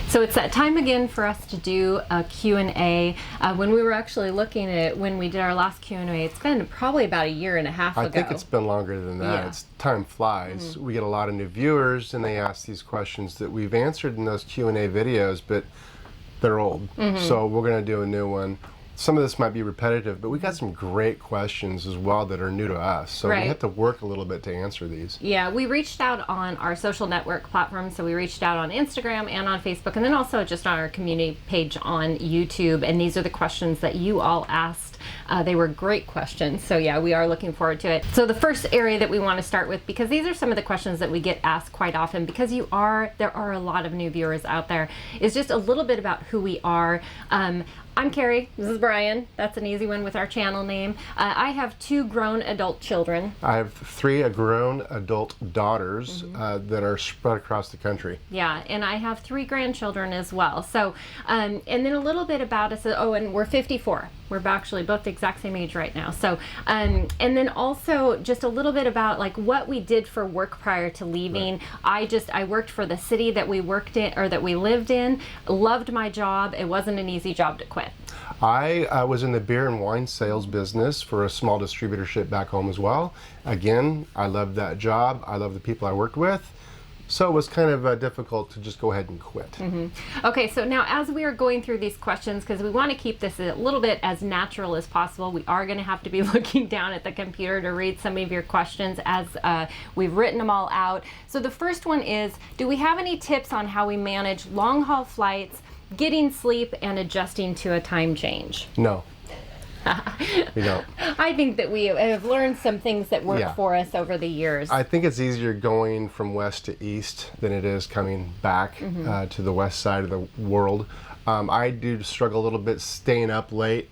So it's that time again for us to do a Q&A. When we were actually looking at when we did our last Q&A, it's been probably about a year and a half ago. I think it's been longer than that. Yeah. It's time flies. We get a lot of new viewers and they ask these questions that we've answered in those Q&A videos, but they're old. So we're going to do a new one. Some of this might be repetitive, but we got some great questions as well that are new to us. So we have to work a little bit to answer these. Yeah, we reached out on our social network platforms. So we reached out on Instagram and on Facebook, and then also just on our community page on YouTube. And these are the questions that you all asked. They were great questions. So yeah, we are looking forward to it. So the first area that we want to start with, because these are some of the questions that we get asked quite often, because there are a lot of new viewers out there, is just a little bit about who we are. I'm Carrie. This is Brian. That's an easy one with our channel name. I have 2 grown adult children. I have 3 grown adult daughters that are spread across the country. Yeah, and I have 3 grandchildren as well. So, and then a little bit about us. Oh, and we're 54. We're actually both the exact same age right now. So, and then also just a little bit about like what we did for work prior to leaving. Right. I worked for the city that we worked in, or that we lived in. Loved my job. It wasn't an easy job to quit. I was in the beer and wine sales business for a small distributorship back home as well. Again, I loved that job. I love the people I worked with. So it was kind of difficult to just go ahead and quit. Okay, so now as we are going through these questions, because we want to keep this a little bit as natural as possible, we are going to have to be looking down at the computer to read some of your questions as we've written them all out. So the first one is, do we have any tips on how we manage long haul flights, getting sleep, and adjusting to a time change? No. We don't. I think that we have learned some things that work for us over the years. I think it's easier going from west to east than it is coming back to the west side of the world. I do struggle a little bit staying up late.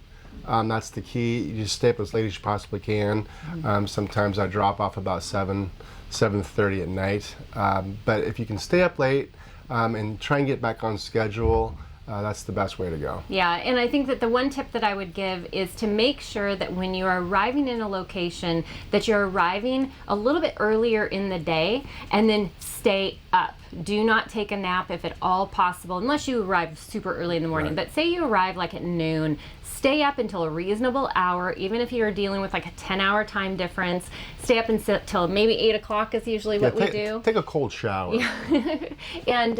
That's the key. You just stay up as late as you possibly can. Sometimes I drop off about 7:30 at night. But if you can stay up late and try and get back on schedule, that's the best way to go. Yeah, and I think that the one tip that I would give is to make sure that when you are arriving in a location, that you're arriving a little bit earlier in the day, and then stay up. Do not take a nap if at all possible, unless you arrive super early in the morning. Right. But say you arrive like at noon, stay up until a reasonable hour, even if you're dealing with like a 10-hour time difference. Stay up until maybe 8 o'clock is usually what we do. Take a cold shower. Yeah. And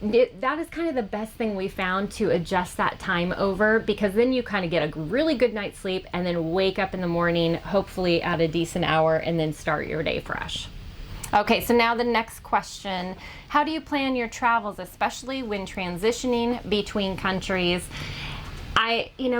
that is kind of the best thing we found to adjust that time over, because then you kind of get a really good night's sleep and then wake up in the morning, hopefully at a decent hour, and then start your day fresh. Okay, so now the next question. How do you plan your travels, especially when transitioning between countries?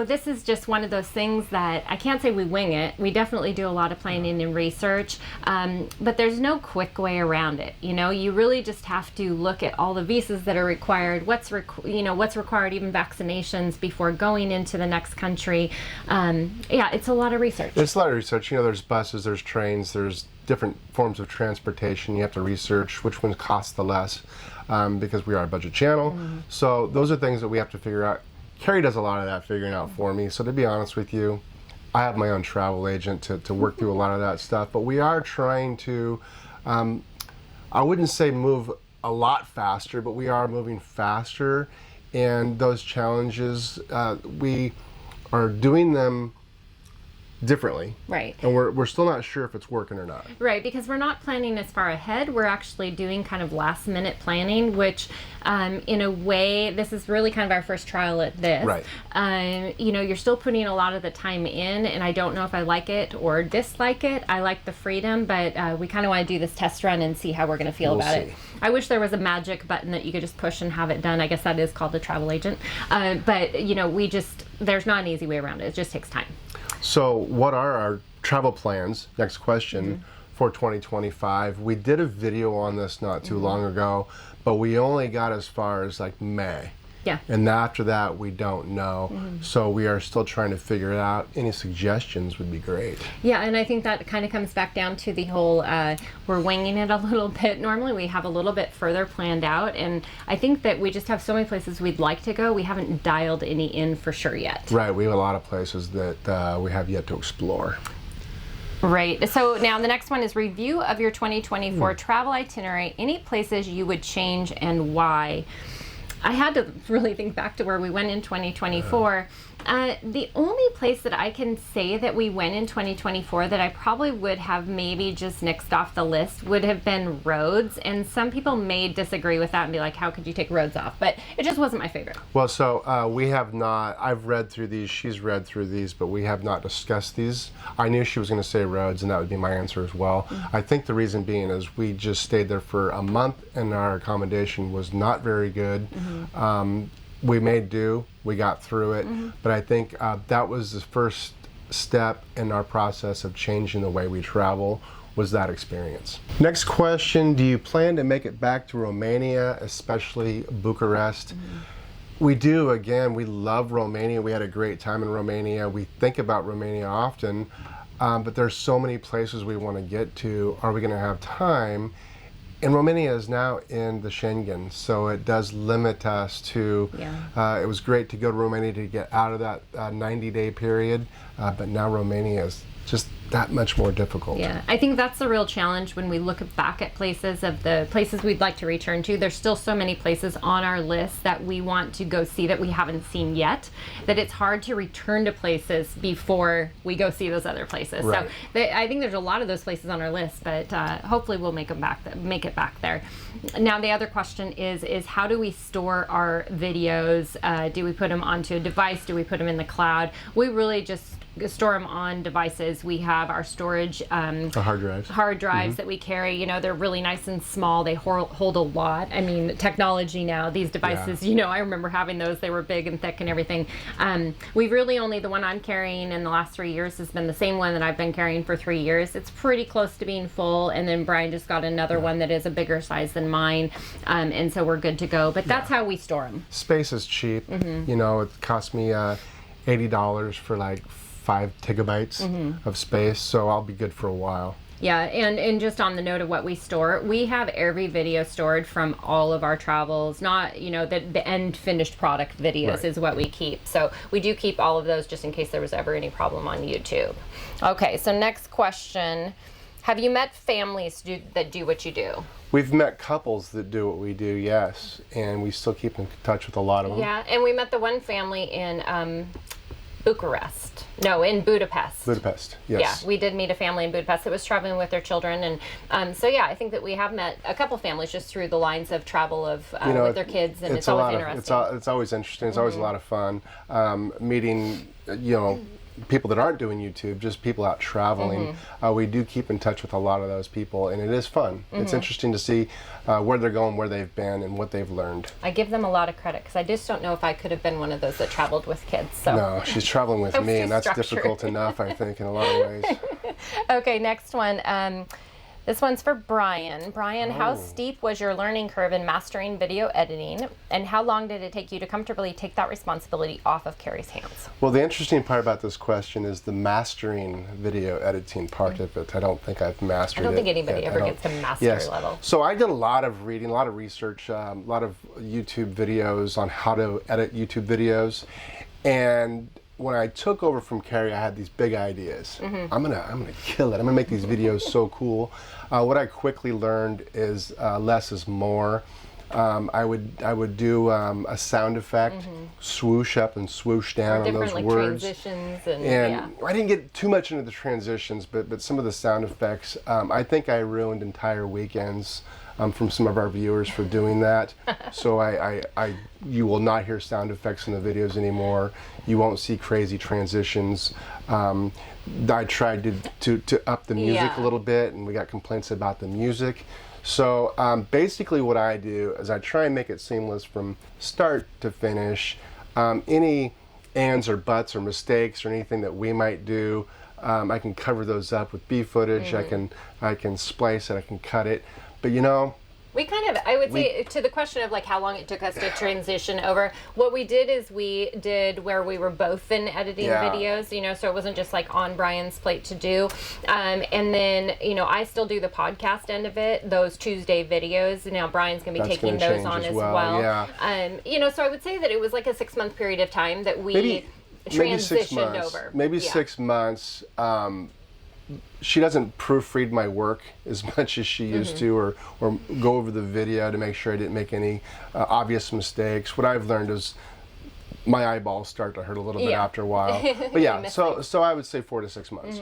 This is just one of those things that I can't say we wing it. We definitely do a lot of planning and research, but there's no quick way around it. You really just have to look at all the visas that are required, what's required, even vaccinations before going into the next country. It's a lot of research. It's a lot of research. There's buses, there's trains, there's different forms of transportation. You have to research which ones cost the less, because we are a budget channel. So those are things that we have to figure out. Carrie does a lot of that figuring out for me. So to be honest with you, I have my own travel agent to work through a lot of that stuff. But we are trying to, I wouldn't say move a lot faster, but we are moving faster. And those challenges, we are doing them differently. Right. And we're still not sure if it's working or not. Right, because we're not planning as far ahead. We're actually doing kind of last minute planning, which in a way, this is really kind of our first trial at this. Right. You're still putting a lot of the time in, and I don't know if I like it or dislike it. I like the freedom, but we kind of want to do this test run and see how we're going to feel about it. I wish there was a magic button that you could just push and have it done. I guess that is called the travel agent. But there's not an easy way around it. It just takes time. So what are our travel plans? Next question for 2025. We did a video on this not too long ago, but we only got as far as like May. Yeah. And after that, we don't know. So we are still trying to figure it out. Any suggestions would be great. Yeah, and I think that kind of comes back down to the whole, we're winging it a little bit. Normally we have a little bit further planned out, and I think that we just have so many places we'd like to go. We haven't dialed any in for sure yet. Right, we have a lot of places that we have yet to explore. Right. So now the next one is review of your 2024 travel itinerary. Any places you would change and why? I had to really think back to where we went in 2024. The only place that I can say that we went in 2024 that I probably would have maybe just nixed off the list would have been Rhodes. And some people may disagree with that and be like, how could you take Rhodes off? But it just wasn't my favorite. Well, so we have not, I've read through these, she's read through these, but we have not discussed these. I knew she was going to say Rhodes, and that would be my answer as well. I think the reason being is we just stayed there for a month, and our accommodation was not very good. We made do, we got through it, but I think that was the first step in our process of changing the way we travel, was that experience. Next question, do you plan to make it back to Romania, especially Bucharest? We do. Again, we love Romania. We had a great time in Romania. We think about Romania often, but there's so many places we want to get to. Are we going to have time? And Romania is now in the Schengen, so it does limit us to, it was great to go to Romania to get out of that 90-day period, but now Romania is just that much more difficult. Yeah, I think that's the real challenge when we look back at places of the places we'd like to return to. There's still so many places on our list that we want to go see that we haven't seen yet, that it's hard to return to places before we go see those other places. Right. So I think there's a lot of those places on our list, but hopefully we'll make it back there. Now the other question is how do we store our videos? Do we put them onto a device? Do we put them in the cloud? We really just store them on devices. We have our storage The hard drives. that we carry. You know, they're really nice and small. They hold a lot. I mean, technology now, these devices, you know, I remember having those. They were big and thick and everything. We've really only, the one I'm carrying in the last 3 years has been the same one that I've been carrying for 3 years. It's pretty close to being full, and then Brian just got another one that is a bigger size than mine, and so we're good to go. But that's how we store them. Space is cheap. You know, it cost me $80 for like 5 gigabytes of space, so I'll be good for a while. Yeah, and just on the note of what we store, we have every video stored from all of our travels, not, you know, the end finished product videos is what we keep. So we do keep all of those just in case there was ever any problem on YouTube. Okay, so next question. Have you met families that do what you do? We've met couples that do what we do, yes, and we still keep in touch with a lot of them. Yeah, and we met the one family in in Budapest. Budapest, yes. Yeah, we did meet a family in Budapest that was traveling with their children, and so yeah, I think that we have met a couple families just through the lines of travel of with their kids, and it's always interesting. It's always interesting. It's always a lot of fun meeting, you know, people that aren't doing YouTube, just people out traveling. We do keep in touch with a lot of those people, and it is fun. It's interesting to see where they're going, where they've been, and what they've learned. I give them a lot of credit because I just don't know if I could have been one of those that traveled with kids. So. No, she's traveling with me, and that's difficult enough, I think, in a lot of ways. Okay, next one. This one's for Brian. Brian, how steep was your learning curve in mastering video editing, and how long did it take you to comfortably take that responsibility off of Carrie's hands? Well, the interesting part about this question is the mastering video editing part of it. I don't think I've mastered it. I don't think anybody ever gets to master level. So I did a lot of reading, a lot of research, a lot of YouTube videos on how to edit YouTube videos, and when I took over from Carrie, I had these big ideas. I'm gonna kill it. I'm gonna make these videos so cool. What I quickly learned is less is more. I would do a sound effect, swoosh up and swoosh down on those words. Transitions and I didn't get too much into the transitions, but some of the sound effects. I think I ruined entire weekends from some of our viewers for doing that. So you will not hear sound effects in the videos anymore. You won't see crazy transitions. I tried to up the music a little bit, and we got complaints about the music. So basically what I do is I try and make it seamless from start to finish. Any ands or buts or mistakes or anything that we might do, I can cover those up with B footage. I can splice it, I can cut it. But you know, we kind of, I would say, to the question of like how long it took us to transition over, what we did is we did where we were both in editing videos, you know, so it wasn't just like on Brian's plate to do. And then, you know, I still do the podcast end of it, those Tuesday videos. Now Brian's going to be taking those on as well. Yeah. You know, so I would say that it was like a 6-month period of time that we transitioned over. Maybe 6 months. she doesn't proofread my work as much as she used to, or go over the video to make sure I didn't make any obvious mistakes. What I've learned is my eyeballs start to hurt a little bit after a while. But yeah, so I would say 4 to 6 months.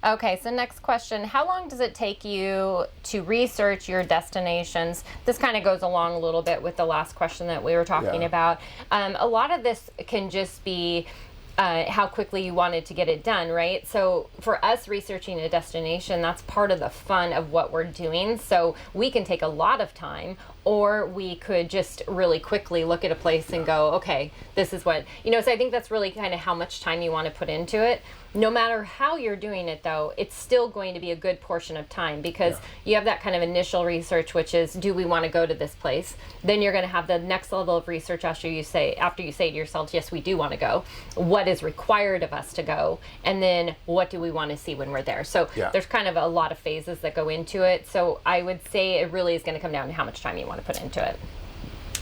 Okay, so next question. How long does it take you to research your destinations? This kind of goes along a little bit with the last question that we were talking about. A lot of this can just be how quickly you wanted to get it done, right? So for us, researching a destination, that's part of the fun of what we're doing. So we can take a lot of time, or we could just really quickly look at a place and go, okay, this is what, so I think that's really kind of how much time you want to put into it. No matter how you're doing it, though, it's still going to be a good portion of time, because you have that kind of initial research, which is, do we want to go to this place? Then you're going to have the next level of research after you say to yourself, yes, we do want to go. What is required of us to go? And then what do we want to see when we're there? So there's kind of a lot of phases that go into it. So I would say it really is going to come down to how much time you want to put into it.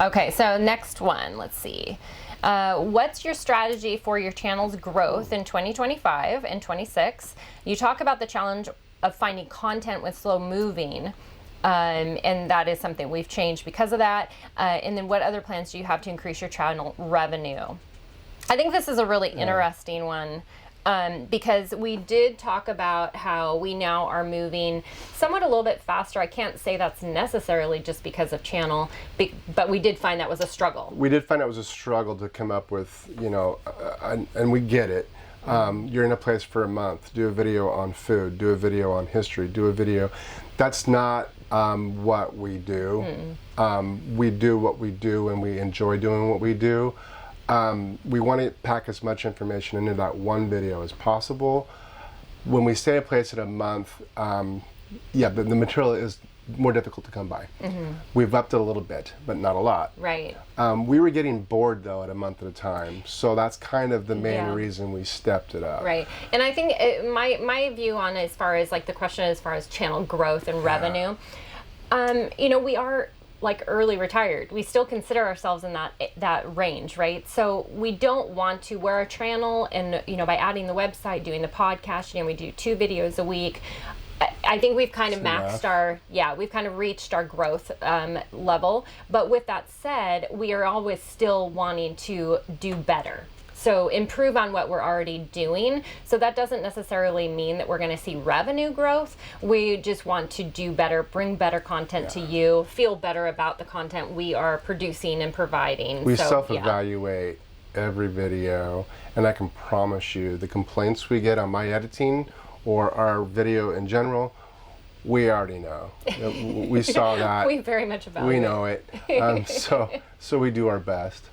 Okay, so next one, let's see. What's your strategy for your channel's growth in 2025 and 26? You talk about the challenge of finding content with slow moving, and that is something we've changed because of that. And then what other plans do you have to increase your channel revenue? I think this is a really interesting one. Because we did talk about how we now are moving somewhat a little bit faster. I can't say that's necessarily just because of channel, but we did find that was a struggle. We did find it was a struggle to come up with, and we get it. You're in a place for a month, do a video on food, do a video on history, do a video. That's not what we do. We do what we do, and we enjoy doing what we do. We want to pack as much information into that one video as possible. When we stay a place in a month, the material is more difficult to come by. We've upped it a little bit, but not a lot. Right. We were getting bored, though, at a month at a time. So that's kind of the main reason we stepped it up. Right. And I think my view on as far as like the question as far as channel growth and revenue, we are like early retired. We still consider ourselves in that range, right? So we don't want to, wear a channel, and by adding the website, doing the podcast, we do 2 videos a week. I think we've kind of we've kind of reached our growth level. But with that said, we are always still wanting to do better. So improve on what we're already doing. So that doesn't necessarily mean that we're going to see revenue growth. We just want to do better, bring better content to you, feel better about the content we are producing and providing. We self-evaluate every video, and I can promise you the complaints we get on my editing or our video in general, we already know. We saw that. We very much evaluate. We know it. So we do our best.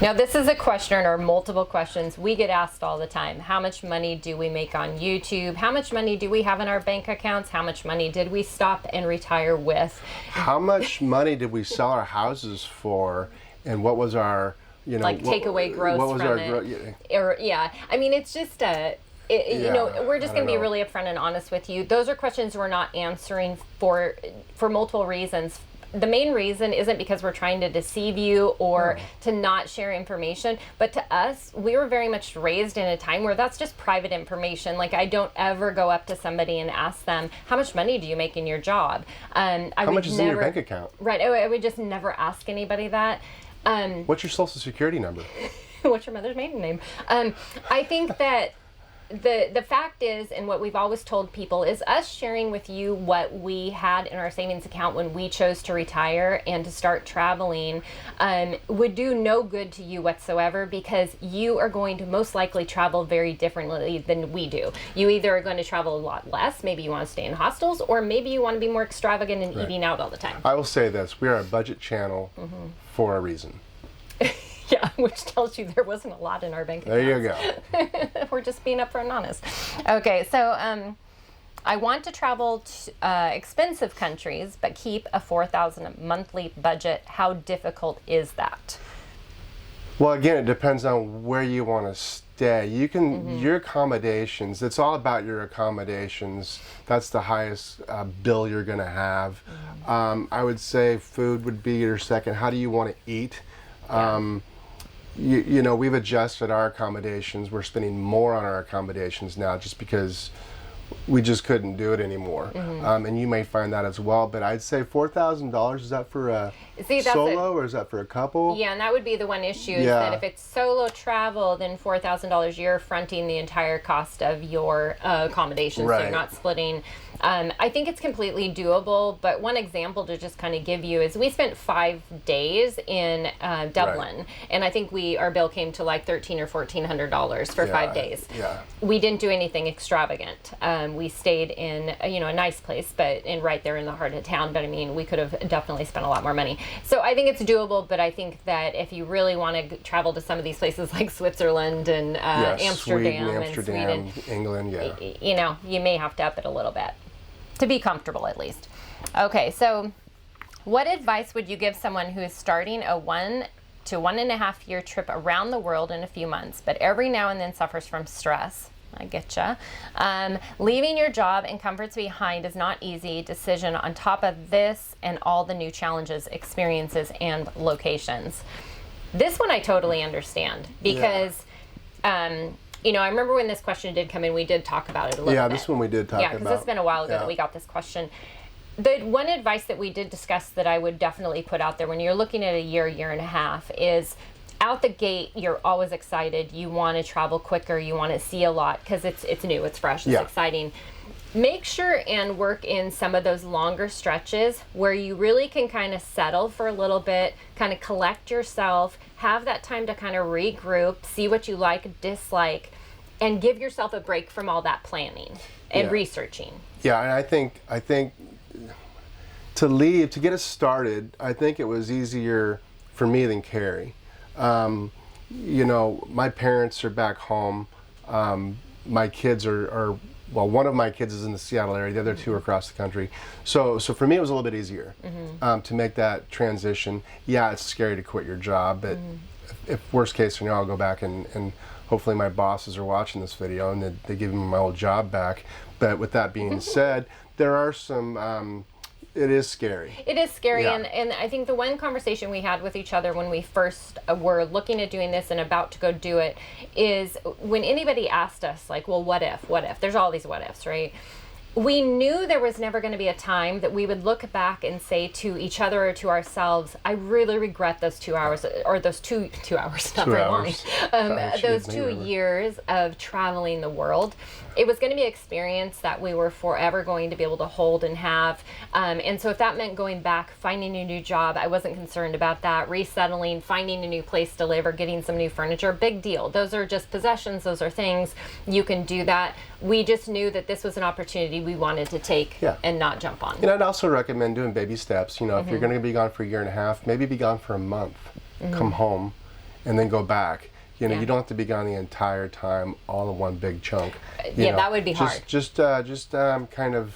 Now, this is a question, or multiple questions we get asked all the time. How much money do we make on YouTube? How much money do we have in our bank accounts? How much money did we stop and retire with? How much money did we sell our houses for? And what was our, takeaway gross what was from our it? I mean, it's just we're just going to be really upfront and honest with you. Those are questions we're not answering for multiple reasons. The main reason isn't because we're trying to deceive you or to not share information, but to us, we were very much raised in a time where that's just private information. Like, I don't ever go up to somebody and ask them, how much money do you make in your job? How much is in your bank account? Right, I would just never ask anybody that. What's your social security number? What's your mother's maiden name? I think that the fact is, and what we've always told people, is us sharing with you what we had in our savings account when we chose to retire and to start traveling would do no good to you whatsoever, because you are going to most likely travel very differently than we do. You either are going to travel a lot less, maybe you want to stay in hostels, or maybe you want to be more extravagant and eating out all the time. I will say this, we are a budget channel for a reason. Yeah, which tells you there wasn't a lot in our bank account. There you go. We're just being upfront and honest. Okay, so I want to travel to expensive countries, but keep a $4,000 monthly budget. How difficult is that? Well, again, it depends on where you want to stay. You can your accommodations. It's all about your accommodations. That's the highest bill you're going to have. I would say food would be your second. How do you want to eat? We've adjusted our accommodations. We're spending more on our accommodations now just because we just couldn't do it anymore. And you may find that as well, but I'd say $4,000, is that for a solo or is that for a couple? Yeah, and that would be the one issue is that if it's solo travel, then $4,000, you're fronting the entire cost of your accommodation, so you're not splitting. I think it's completely doable, but one example to just kind of give you is we spent 5 days in Dublin, and I think our bill came to like $1,300 or $1,400 for 5 days. We didn't do anything extravagant. We stayed in a nice place, but right there in the heart of town. But I mean, we could have definitely spent a lot more money. So I think it's doable, but I think that if you really want to travel to some of these places like Switzerland and Amsterdam and Sweden, England, you may have to up it a little bit to be comfortable at least. Okay, so what advice would you give someone who is starting a 1 to 1.5 year trip around the world in a few months, but every now and then suffers from stress? I getcha. Leaving your job and comforts behind is not easy decision on top of this and all the new challenges, experiences, and locations. This one I totally understand because I remember when this question did come in, we did talk about it a little bit. Yeah, this one we did talk about. Yeah, because it's been a while ago that we got this question. The one advice that we did discuss that I would definitely put out there when you're looking at a year and a half is out the gate, you're always excited. You want to travel quicker. You want to see a lot because it's new, it's fresh, it's exciting. Make sure and work in some of those longer stretches where you really can kind of settle for a little bit, kind of collect yourself, have that time to kind of regroup, see what you like, dislike, and give yourself a break from all that planning and researching. Yeah, and I think to get us started, I think it was easier for me than Carrie. My parents are back home. My kids are one of my kids is in the Seattle area. The other two are across the country. So for me, it was a little bit easier to make that transition. Yeah, it's scary to quit your job, but if worst case scenario, I'll go back and hopefully my bosses are watching this video and they give me my old job back. But with that being said, there are some. It is scary. It is scary, and I think the one conversation we had with each other when we first were looking at doing this and about to go do it is when anybody asked us, like, well, what if? There's all these what ifs, right? We knew there was never going to be a time that we would look back and say to each other or to ourselves, I really regret those 2 hours, or those two hours, not very long, those 2 years of traveling the world. It was going to be an experience that we were forever going to be able to hold and have. And so if that meant going back, finding a new job, I wasn't concerned about that. Resettling, finding a new place to live, or getting some new furniture, big deal. Those are just possessions. Those are things. You can do that. We just knew that this was an opportunity we wanted to take and not jump on. And I'd also recommend doing baby steps. If you're going to be gone for a year and a half, maybe be gone for a month, come home, and then go back. You don't have to be gone the entire time, all in one big chunk. That would be hard. Just kind of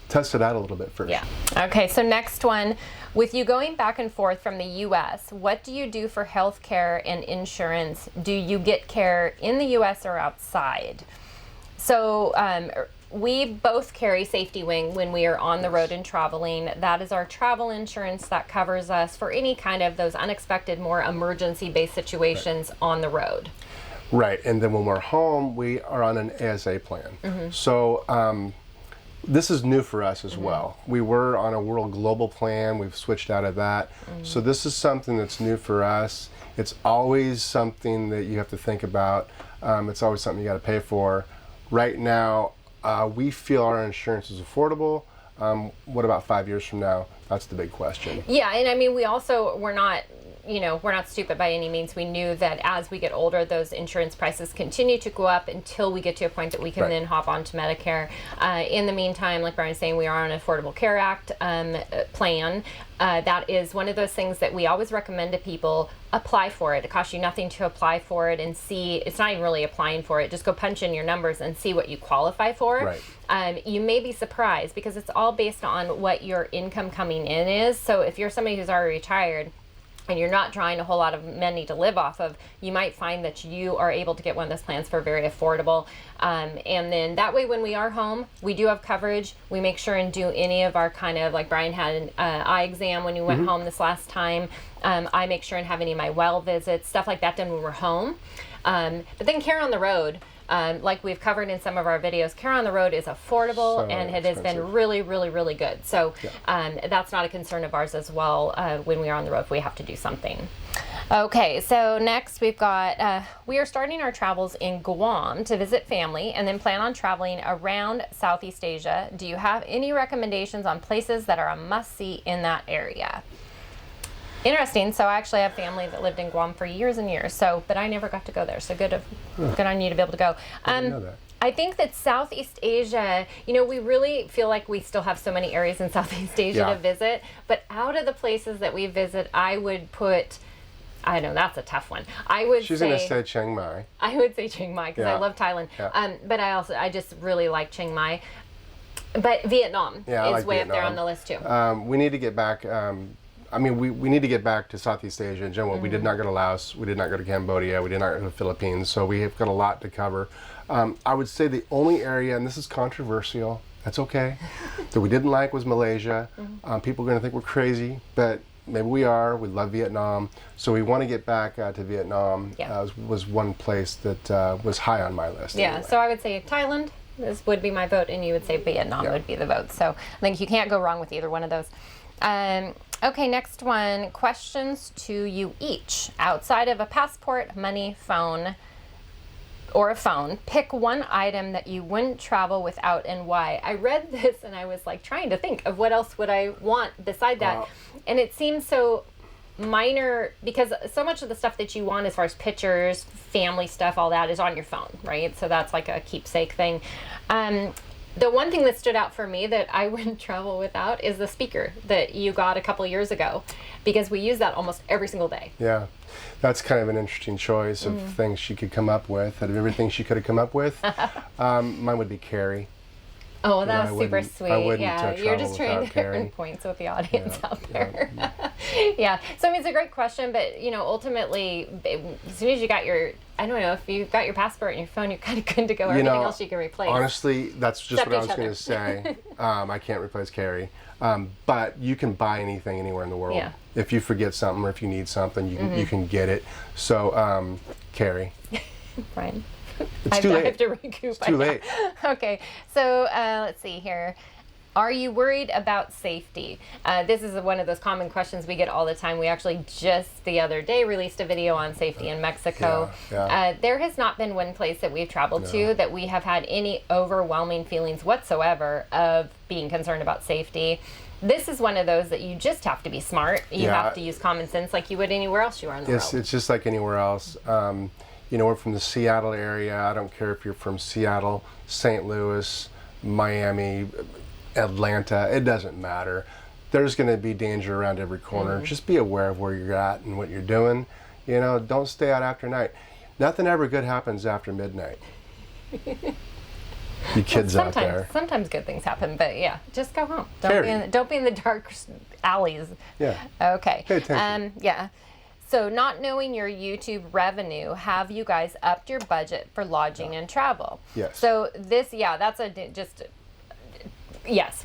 test it out a little bit first. Yeah. Okay, so next one. With you going back and forth from the U.S., what do you do for health care and insurance? Do you get care in the U.S. or outside? So we both carry Safety Wing when we are on the road and traveling. That is our travel insurance that covers us for any kind of those unexpected, more emergency-based situations on the road. Right, and then when we're home, we are on an ASA plan. So this is new for us as well. We were on a World Global plan. We've switched out of that. So this is something that's new for us. It's always something that you have to think about. It's always something you got to pay for. Right now, we feel our insurance is affordable. What about 5 years from now? That's the big question. Yeah, and I mean, we're not stupid by any means. We knew that as we get older, those insurance prices continue to go up until we get to a point that we can then hop onto Medicare. In the meantime, like Brian's saying, we are on an Affordable Care Act plan. That is one of those things that we always recommend to people. Apply for it. It costs you nothing to apply for it and see. It's not even really applying for it. Just go punch in your numbers and see what you qualify for. Right. You may be surprised because it's all based on what your income coming in is. So if you're somebody who's already retired and you're not drawing a whole lot of money to live off of, you might find that you are able to get one of those plans for very affordable. And then that way when we are home, we do have coverage. We make sure and do any of our kind of, like Brian had an eye exam when we went home this last time. I make sure and have any of my well visits, stuff like that done when we're home. But then care on the road. like we've covered in some of our videos, care on the road is affordable So and it has been expensive. really, really, really good. So that's not a concern of ours as well when we are on the road if we have to do something. Okay, so next we've got, we are starting our travels in Guam to visit family and then plan on traveling around Southeast Asia. Do you have any recommendations on places that are a must-see in that area? Interesting. So I actually have family that lived in Guam for years and years, but I never got to go there. So good on you to be able to go. I didn't know that. I think that Southeast Asia, we really feel like we still have so many areas in Southeast Asia to visit, but out of the places that we visit, I would put, I know that's a tough one. She's going to say Chiang Mai. I would say Chiang Mai because I love Thailand. Yeah. But I just really like Chiang Mai. But Vietnam is way up there on the list too. We need to get back. We need to get back to Southeast Asia in general. We did not go to Laos. We did not go to Cambodia. We did not go to the Philippines. So we have got a lot to cover. I would say the only area, and this is controversial, that's okay, that we didn't like was Malaysia. People are going to think we're crazy, but maybe we are. We love Vietnam. So we want to get back to Vietnam. Was one place that was high on my list. Yeah, anyway. so I would say Thailand. This would be my vote, and you would say Vietnam would be the vote. So I think you can't go wrong with either one of those. Okay, next one. Questions to you each. Outside of a passport, money, phone, or a phone, pick one item that you wouldn't travel without and why. I read this and I was like trying to think of what else would I want beside that. And it seems so minor because so much of the stuff that you want as far as pictures, family stuff, all that is on your phone, right? So that's like a keepsake thing. The one thing that stood out for me that I wouldn't travel without is the speaker that you got a couple years ago, because we use that almost every single day. Yeah, that's kind of an interesting choice of things she could come up with. Out of everything she could have come up with, mine would be Carrie. Oh, that was super sweet. I wouldn't yeah, travel you're just trying to Carrie. earn points with the audience out there. Yeah. So I mean, it's a great question, but ultimately, as soon as you got your, I don't know, if you've got your passport and your phone, you're kind of good to go. Everything else you can replace. Honestly, that's just Except what I was each going other. to say. I can't replace Carrie, but you can buy anything anywhere in the world. Yeah. If you forget something or if you need something, you can get it. So, Carrie. Brian. It's too late. I have to recoup. It's too late. Okay, so let's see here. Are you worried about safety? This is one of those common questions we get all the time. We actually just the other day released a video on safety in Mexico. Yeah. There has not been one place that we've traveled to that we have had any overwhelming feelings whatsoever of being concerned about safety. This is one of those that you just have to be smart. You have to use common sense like you would anywhere else you are in the world. It's just like anywhere else. We're from the Seattle area. I don't care if you're from Seattle, St. Louis, Miami, Atlanta. It doesn't matter. There's going to be danger around every corner. Just be aware of where you're at and what you're doing. Don't stay out after night. Nothing ever good happens after midnight. You kids out there. Sometimes good things happen, but yeah, just go home. Carrie. Don't be in the dark alleys. Yeah. Okay. Pay attention. Yeah. So not knowing your YouTube revenue, have you guys upped your budget for lodging and travel? Yes. So this, yes,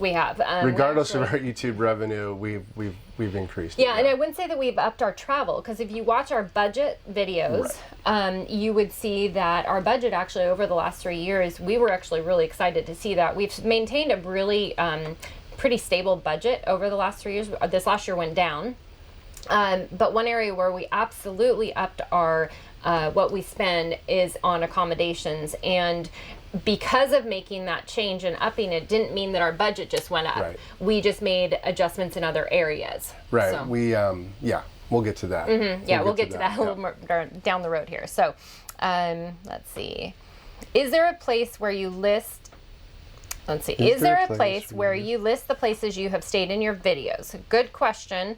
we have. Regardless of our YouTube revenue, we've increased. Yeah, and I wouldn't say that we've upped our travel, because if you watch our budget videos, you would see that our budget actually over the last 3 years, we were actually really excited to see that. We've maintained a really pretty stable budget over the last 3 years. This last year went down. But one area where we absolutely upped our what we spend is on accommodations, and because of making that change and upping it didn't mean that our budget just went up. Right. We just made adjustments in other areas. Right. So. We'll get to that. We'll get to that a little more down the road here. So let's see. Is there a place where you list Is there a place where you list the places you have stayed in your videos? Good question.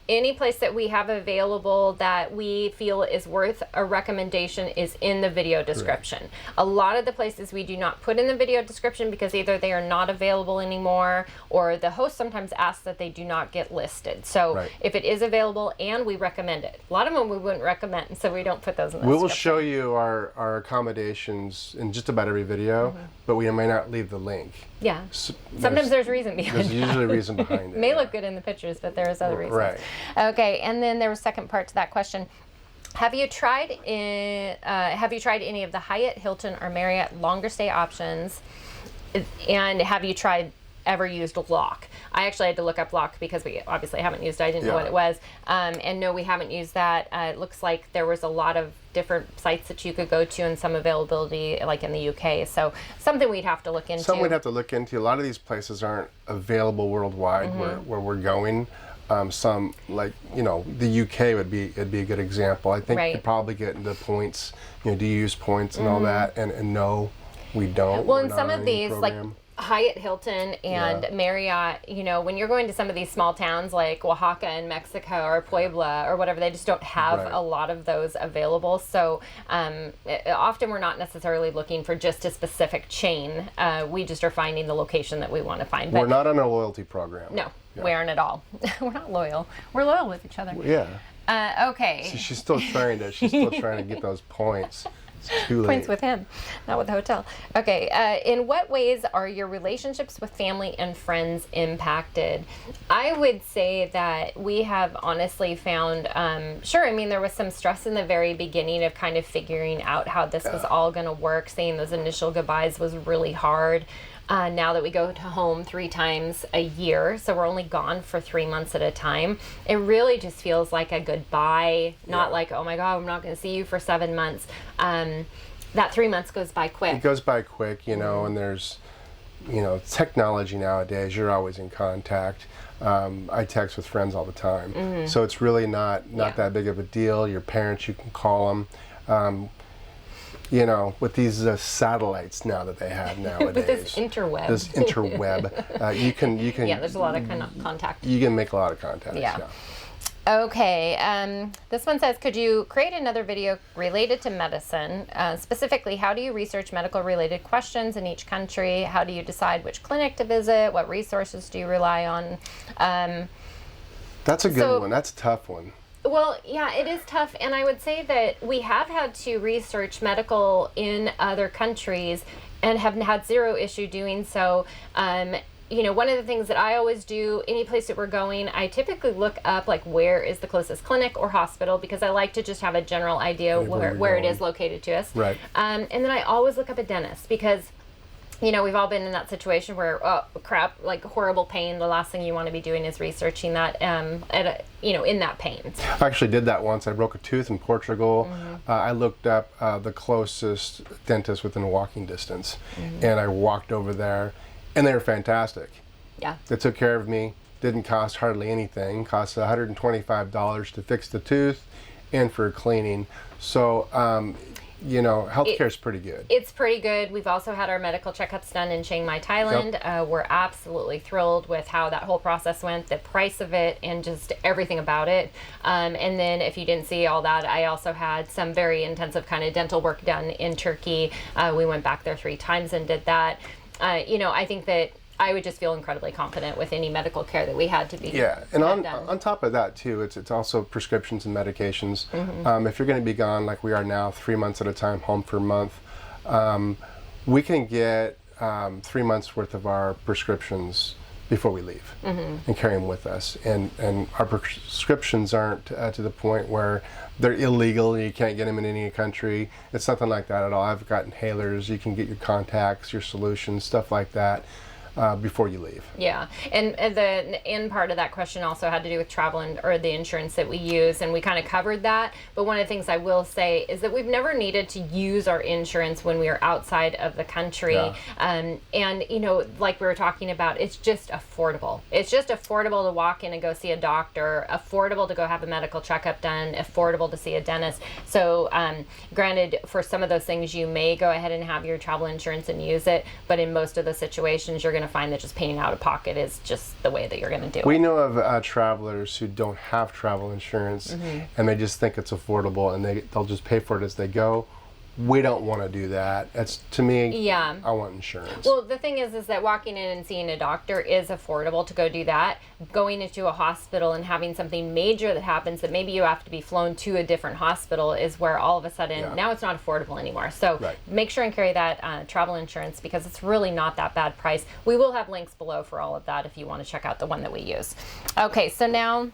Any place that we have available that we feel is worth a recommendation is in the video description. Right. A lot of the places we do not put in the video description because either they are not available anymore, or the host sometimes asks that they do not get listed. So if it is available and we recommend it, a lot of them we wouldn't recommend, so we don't put those in the description. We will show you our accommodations in just about every video, but we may not leave the link. Yeah. Sometimes there's a reason behind it. There's usually a reason behind it. May look good in the pictures, but there is other reasons. Right. Okay, and then there was a second part to that question. Have you tried any of the Hyatt, Hilton, or Marriott longer stay options? And have you ever used Lock? I actually had to look up Lock because we obviously haven't used it. I didn't know what it was. And no, we haven't used that. It looks like there was a lot of different sites that you could go to and some availability like in the UK. So something we'd have to look into. Something we'd have to look into. A lot of these places aren't available worldwide where we're going. Some, like, the UK would be a good example. I think you probably get into points, do you use points and all that? And no, we don't. Well, in some of these, like Hyatt, Hilton, and Marriott, when you're going to some of these small towns like Oaxaca in Mexico or Puebla or whatever, they just don't have a lot of those available. So often we're not necessarily looking for just a specific chain. We just are finding the location that we want to find. We're not on a loyalty program. No, we aren't at all. We're not loyal. We're loyal with each other. Yeah. Okay. She's still trying to get those points. It's too late. Points with him, not with the hotel. Okay. In what ways are your relationships with family and friends impacted? I would say that we have honestly found, there was some stress in the very beginning of kind of figuring out how this was all going to work. Saying those initial goodbyes was really hard. Now that we go to home 3 times a year, so we're only gone for 3 months at a time, it really just feels like a goodbye, not like, oh my God, I'm not going to see you for 7 months. That 3 months goes by quick. It goes by quick, and there's, technology nowadays, you're always in contact. I text with friends all the time. So it's really not that big of a deal. Your parents, you can call them. With these satellites now that they have nowadays. With this interweb. You can. Yeah, there's a lot of contact. You can make a lot of contacts. Yeah. Okay. This one says, could you create another video related to medicine? Specifically, how do you research medical-related questions in each country? How do you decide which clinic to visit? What resources do you rely on? That's a good one. That's a tough one. Well, yeah, it is tough, and I would say that we have had to research medical in other countries and have had zero issue doing so. One of the things that I always do, any place that we're going, I typically look up, like, where is the closest clinic or hospital, because I like to just have a general idea where it is located to us. Right. And then I always look up a dentist, because we've all been in that situation where, oh, crap, like horrible pain. The last thing you want to be doing is researching that, in that pain. I actually did that once. I broke a tooth in Portugal. I looked up the closest dentist within walking distance, and I walked over there, and they were fantastic. Yeah. They took care of me. Didn't cost hardly anything. Cost $125 to fix the tooth and for cleaning. So, healthcare is pretty good. It's pretty good. We've also had our medical checkups done in Chiang Mai, Thailand. Yep. We're absolutely thrilled with how that whole process went, the price of it, and just everything about it. And then if you didn't see all that, I also had some very intensive kind of dental work done in Turkey. We went back there 3 times and did that. I think that I would just feel incredibly confident with any medical care that we had to be. Yeah, and on top of that too, it's also prescriptions and medications. If you're going to be gone like we are now, 3 months at a time, home for a month, we can get 3 months worth of our prescriptions before we leave and carry them with us. And our prescriptions aren't to the point where they're illegal. You can't get them in any country. It's nothing like that at all. I've got inhalers. You can get your contacts, your solutions, stuff like that. Before you leave. Yeah, and the end part of that question also had to do with travel or the insurance that we use, and we kind of covered that. But one of the things I will say is that we've never needed to use our insurance when we are outside of the country. Yeah. And like we were talking about, it's just affordable. It's just affordable to walk in and go see a doctor, affordable to go have a medical checkup done, affordable to see a dentist. So granted, for some of those things, you may go ahead and have your travel insurance and use it, but in most of the situations, you're going to find that just paying out of pocket is just the way that you're going to do it. We know of travelers who don't have travel insurance and they just think it's affordable and they'll just pay for it as they go. We don't want to do that. That's, to me, I want insurance. Well, the thing is that walking in and seeing a doctor is affordable to go do that. Going into a hospital and having something major that happens that maybe you have to be flown to a different hospital is where all of a sudden now it's not affordable anymore. So make sure and carry that travel insurance, because it's really not that bad price. We will have links below for all of that if you want to check out the one that we use. Okay, so now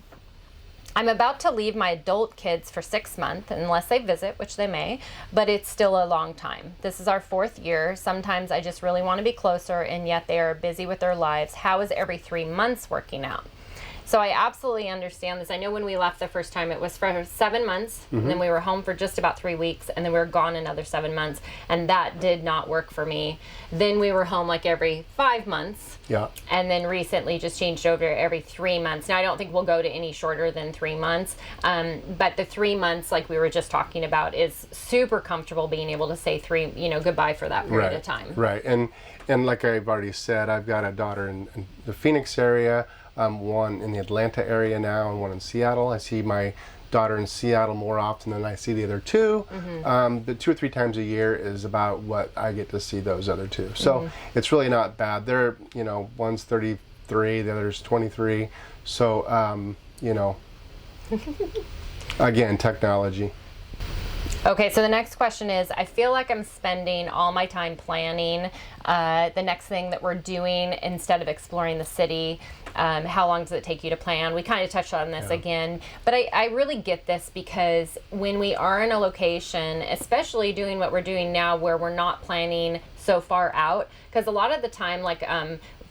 I'm about to leave my adult kids for 6 months, unless they visit, which they may, but it's still a long time. This is our 4th year. Sometimes I just really want to be closer, and yet they are busy with their lives. How is every 3 months working out? So I absolutely understand this. I know when we left the first time, it was for 7 months, and then we were home for just about 3 weeks, and then we were gone another 7 months, and that did not work for me. Then we were home like every 5 months, and then recently just changed over every 3 months. Now I don't think we'll go to any shorter than 3 months, but the 3 months, like we were just talking about, is super comfortable being able to say goodbye for that period of time. Right, and like I've already said, I've got a daughter in the Phoenix area. One in the Atlanta area now, and one in Seattle. I see my daughter in Seattle more often than I see the other two. But 2 or 3 times a year is about what I get to see those other two. So it's really not bad. They're, one's 33, the other's 23. So, again, technology. Okay, so the next question is, I feel like I'm spending all my time planning the next thing that we're doing instead of exploring the city. How long does it take you to plan? We kind of touched on this again, but I really get this because when we are in a location, especially doing what we're doing now where we're not planning so far out, because a lot of the time, like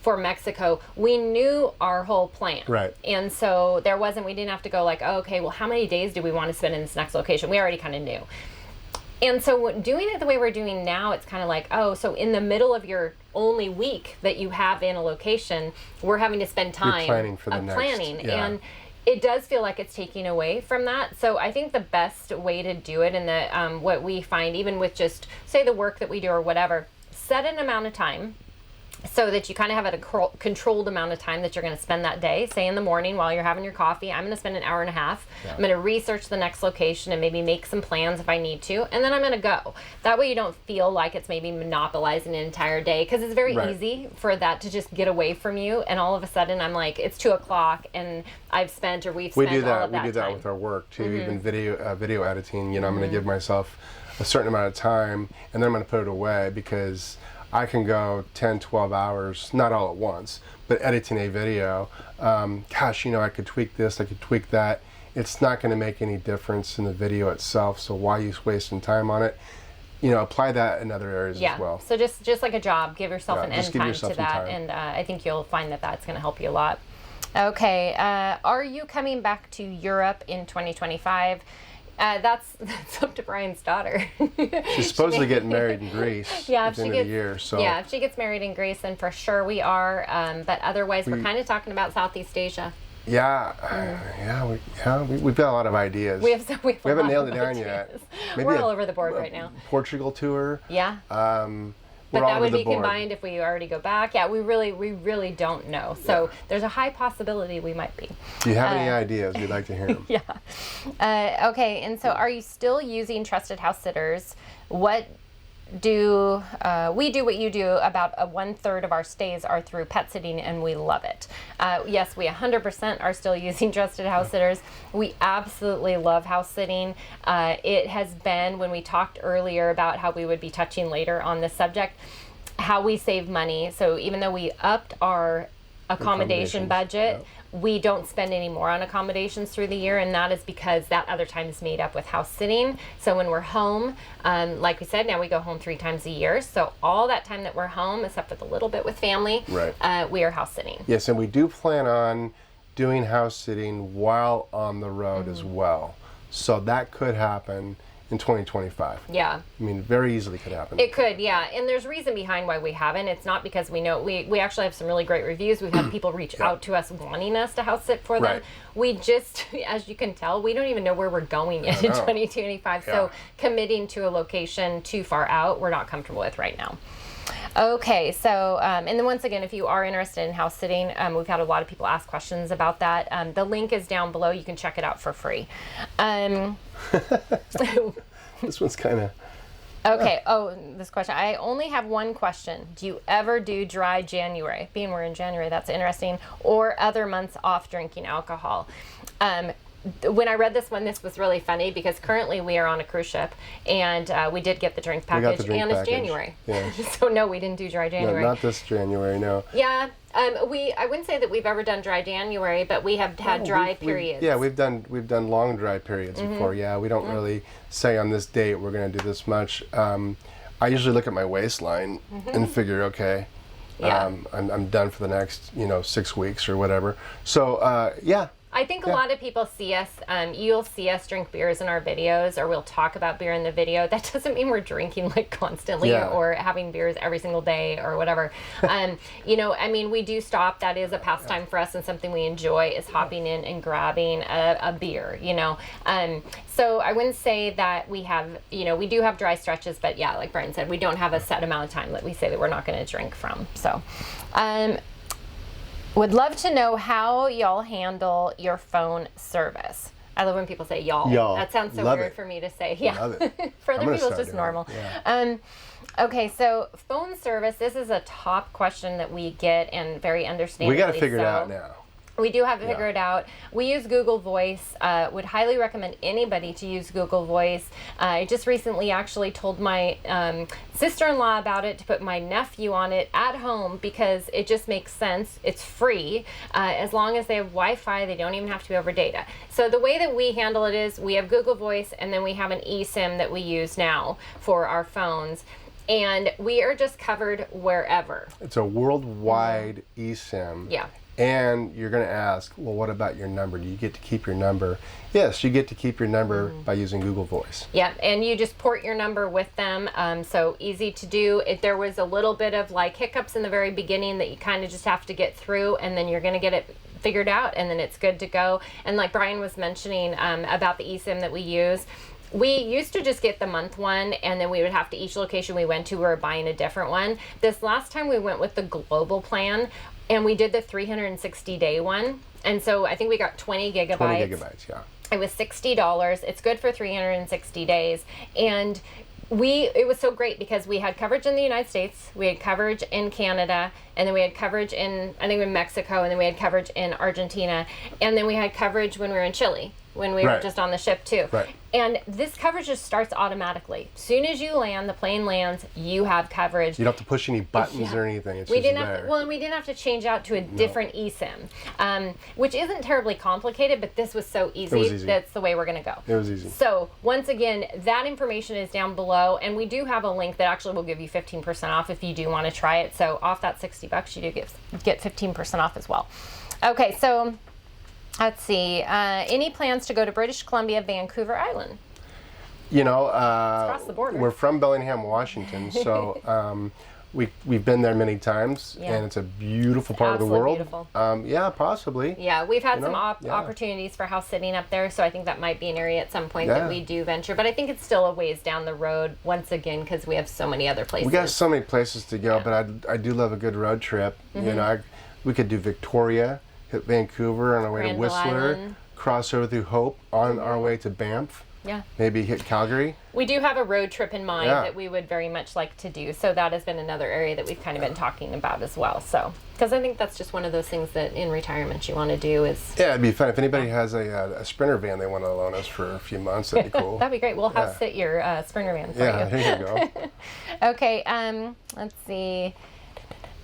for Mexico, we knew our whole plan. Right. And so we didn't have to go like, oh, okay, well, how many days do we want to spend in this next location? We already kind of knew. And so doing it the way we're doing now, it's kind of like, oh, so in the middle of your only week that you have in a location, we're having to spend time planning for the next. And it does feel like it's taking away from that. So I think the best way to do it, and what we find, even with just, say, the work that we do or whatever, set an amount of time so that you kind of have a controlled amount of time that you're going to spend that day. Say in the morning while you're having your coffee, I'm going to spend an hour and a half. I'm going to research the next location and maybe make some plans if I need to, and then I'm going to go. That way you don't feel like it's maybe monopolizing an entire day, because it's very easy for that to just get away from you, and all of a sudden I'm like, it's 2 o'clock and we've spent all of that We do time. that with our work too, even video editing. I'm going to give myself a certain amount of time, and then I'm going to put it away, because I can go 10, 12 hours, not all at once, but editing a video. I could tweak this, I could tweak that. It's not going to make any difference in the video itself, so why are you wasting time on it? Apply that in other areas as well. So just like a job, give yourself an end time to that, and I think you'll find that that's going to help you a lot. Okay, are you coming back to Europe in 2025? That's up to Brian's daughter. She's supposedly getting married in Greece at the end of the year. So. Yeah, if she gets married in Greece, then for sure we are. But otherwise, we're kind of talking about Southeast Asia. We've got a lot of ideas. We haven't nailed it down yet. Maybe we're all over the board right now. Portugal tour. Yeah. But that would be combined if we already go back. Yeah, we really don't know. So there's a high possibility we might be. Do you have any ideas? We'd like to hear them. Okay, and so are you still using trusted house sitters? What do we do what you do? About 1/3 of our stays are through pet sitting, and we love it. Yes, we 100% are still using trusted house sitters. We absolutely love house sitting. It has been, when we talked earlier about how we would be touching later on this subject, how we save money. So even though we upped our accommodation budget, we don't spend any more on accommodations through the year, and that is because that other time is made up with house sitting. So when we're home, like we said, now we go home 3 times a year. So all that time that we're home, except for the little bit with family, we are house sitting. Yes, and we do plan on doing house sitting while on the road as well. So that could happen in 2025. Yeah. I mean, very easily could happen. It could, yeah. And there's reason behind why we haven't. It's not because we know, we actually have some really great reviews. We've had people reach out to us wanting us to house sit for them. Right. We just, as you can tell, we don't even know where we're going yet in 2025. So committing to a location too far out, we're not comfortable with right now. Okay, so, and then once again, if you are interested in house sitting, we've had a lot of people ask questions about that. The link is down below. You can check it out for free. This one's kind of... Okay, this question. I only have one question. Do you ever do dry January? Being we're in January, that's interesting. Or other months off drinking alcohol? when I read this one, this was really funny because currently we are on a cruise ship, and we did get the drink got package, the drink and package. it's January. Yeah. So no, we didn't do dry No, January. not this January, no. Yeah, I wouldn't say that we've ever done dry January, but we have had dry periods. Yeah, we've done long dry periods before. Yeah, we don't really say on this date we're going to do this much. I usually look at my waistline and figure, okay, Yeah. I'm done for the next 6 weeks or whatever. So yeah. I think a lot of people see us, you'll see us drink beers in our videos, or we'll talk about beer in the video. That doesn't mean we're drinking like constantly or having beers every single day or whatever. I mean, we do stop. That is a pastime for us, and something we enjoy is hopping in and grabbing a beer, So I wouldn't say that we have, we do have dry stretches, but yeah, like Brian said, we don't have a set amount of time that we say that we're not going to drink from. So, would love to know how y'all handle your phone service. I love when people say y'all. Y'all. That sounds so Love weird it. for me to say. Yeah. Love it. For I'm other gonna people, it's start just doing normal. it. Yeah. Okay, so phone service, this is a top question that we get, and very understandably We got to figure it so. out now. We do have to figure it out. We use Google Voice. Would highly recommend anybody to use Google Voice. I just recently actually told my sister-in-law about it, to put my nephew on it at home, because it just makes sense. It's free. As long as they have Wi-Fi, they don't even have to be over data. So the way that we handle it is we have Google Voice, and then we have an eSIM that we use now for our phones. And we are just covered wherever. It's a worldwide eSIM. Yeah. And you're going to ask, well, what about your number? Do you get to keep your number? Yes, you get to keep your number by using Google Voice. Yeah, and you just port your number with them. So easy to do. If there was a little bit of like hiccups in the very beginning that you kind of just have to get through, and then you're going to get it figured out, and then it's good to go. And like Brian was mentioning about the eSIM that we use, we used to just get the month one, and then we would have to, each location we went to, we were buying a different one. This last time we went with the global plan, and we did the 360-day one. And so I think we got 20 gigabytes. 20 gigabytes, yeah. It was $60. It's good for 360 days. And it was so great because we had coverage in the United States, we had coverage in Canada, and then we had coverage in, I think, in Mexico, and then we had coverage in Argentina, and then we had coverage when we were in Chile, when we were just on the ship too. Right. And this coverage just starts automatically. As soon as you land, the plane lands, you have coverage. You don't have to push any buttons or anything. It's We just didn't there. have to, well, and we didn't have to change out to a different eSIM, which isn't terribly complicated, but this was so easy. It was easy. That's the way we're going to go. It was easy. So once again, that information is down below, and we do have a link that actually will give you 15% off if you do want to try it. So off that $60, you do get 15% off as well. Okay, so let's see. Any plans to go to British Columbia, Vancouver Island? Across the border. We're from Bellingham, Washington, so we've been there many times, and it's a beautiful part of the Absolutely world. beautiful. Yeah, possibly. Yeah, we've had some yeah. opportunities for house sitting up there, so I think that might be an area at some point Yeah. that we do venture. But I think it's still a ways down the road, once again, because we have so many other places. We got so many places to go, but I do love a good road trip. We could do Victoria, hit Vancouver on our way to Granville Whistler, Island. cross over through Hope on our way to Banff. Yeah. Maybe hit Calgary. We do have a road trip in mind Yeah. that we would very much like to do. So that has been another area that we've kind of been talking about as well. So, because I think that's just one of those things that in retirement you want to do is. Yeah, it'd be fun. If anybody has a Sprinter van they want to loan us for a few months, that'd be cool. That'd be great. We'll house sit your Sprinter van for Yeah, you. here you go. Okay, let's see.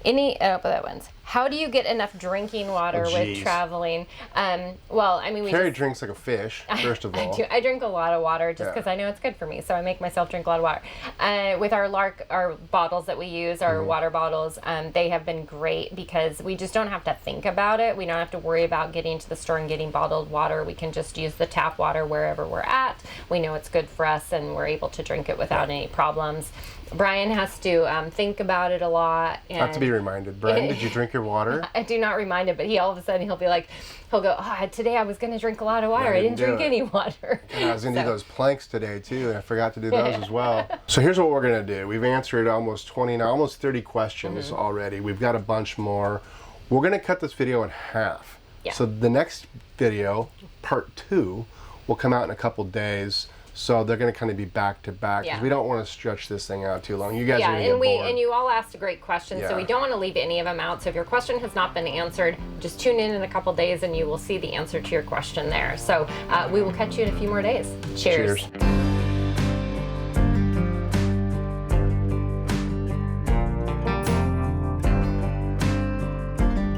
That one's. How do you get enough drinking water with geez. traveling? Well, I mean, Carrie drinks like a fish, first of all. I drink a lot of water just because I know it's good for me, so I make myself drink a lot of water. With our bottles that we use, our water bottles, they have been great because we just don't have to think about it. We don't have to worry about getting to the store and getting bottled water. We can just use the tap water wherever we're at. We know it's good for us, and we're able to drink it without any problems. Brian has to think about it a lot. And I have to be reminded. Brian, did you drink your water? I do not remind him, but he all of a sudden he'll go, oh, today I was going to drink a lot of water. I didn't drink any water. And I was going to do those planks today too, and I forgot to do those as well. So here's what we're going to do. We've answered almost 30 questions already. We've got a bunch more. We're going to cut this video in half. Yeah. So the next video, part 2, will come out in a couple days. So they're going to kind of be back to back because Yeah. we don't want to stretch this thing out too long. You guys are Yeah, going to get bored. and you all asked a great question, so Yeah. we don't want to leave any of them out. So if your question has not been answered, just tune in a couple days and you will see the answer to your question there. So we will catch you in a few more days. Cheers. Cheers.